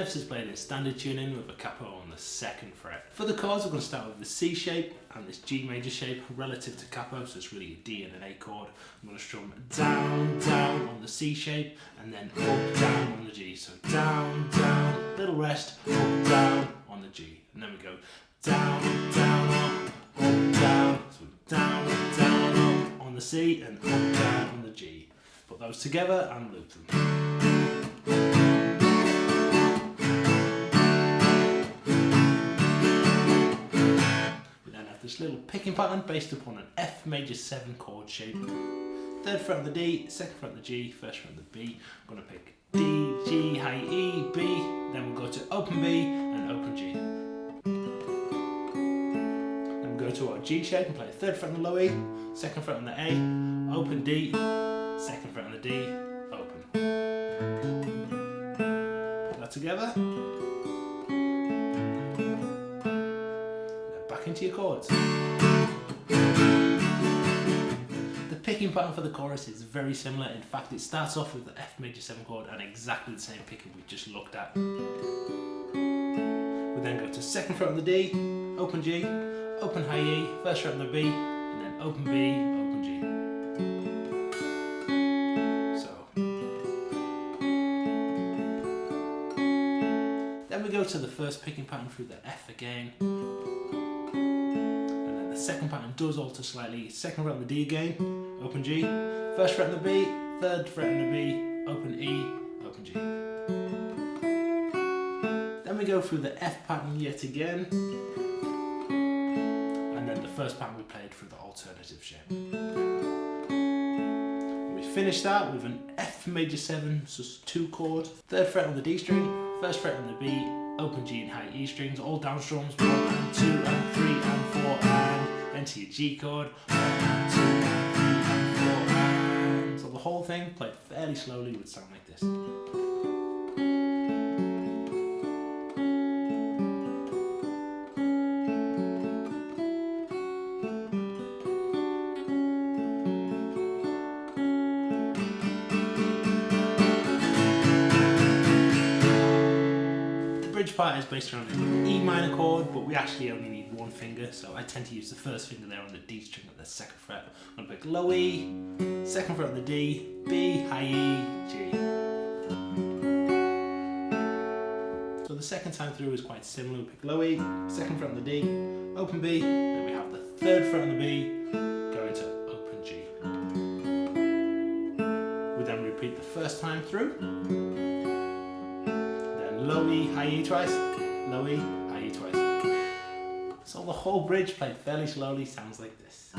riffs is played in standard tuning with a capo on the 2nd fret. For the chords, we're going to start with the C shape and this G major shape relative to capo, so it's really a D and an A chord. I'm going to strum down, down on the C shape and then up, down on the G. So down, down, little rest, up, down on the G. And then we go down, down, up, down. So down, down, up on the C and up, down on the G. Put those together and loop them. This little picking pattern based upon an F major 7 chord shape. 3rd fret on the D, 2nd fret on the G, 1st fret on the B. I'm going to pick D, G, high E, B, then we'll go to open B and open G. Then we'll go to our G shape and play 3rd fret on the low E, 2nd fret on the A, open D, 2nd fret on the D, open. Put that together. Into your chords. The picking pattern for the chorus is very similar. In fact, it starts off with the F major 7 chord and exactly the same picking we just looked at. We then go to 2nd fret on the D, open G, open high E, 1st fret on the B, and then open B, open G. So. Then we go to the first picking pattern through the F again. The second pattern does alter slightly. 2nd fret on the D again, open G, 1st fret on the B, 3rd fret on the B, open E, open G. Then we go through the F pattern yet again, and then the first pattern we played through the alternative shape. We finish that with an F major 7, so 2 chord, 3rd fret on the D string, 1st fret on the B, open G and high E strings, all down strums, 1 and 2 and 3 and 4 and to your G chord, 1 and 2 and 3 and 4 and. So the whole thing played fairly slowly would sound like this. The bridge part is based around an E minor chord, but we actually only need 1 finger, so I tend to use the 1st finger there on the D string at the 2nd fret. I'm going to pick low E, 2nd fret on the D, B, high E, G. So the second time through is quite similar. We pick low E, 2nd fret on the D, open B, then we have the 3rd fret on the B, going to open G. We then repeat the first time through, then low E, high E twice, low E, high E twice. So the whole bridge played fairly slowly sounds like this.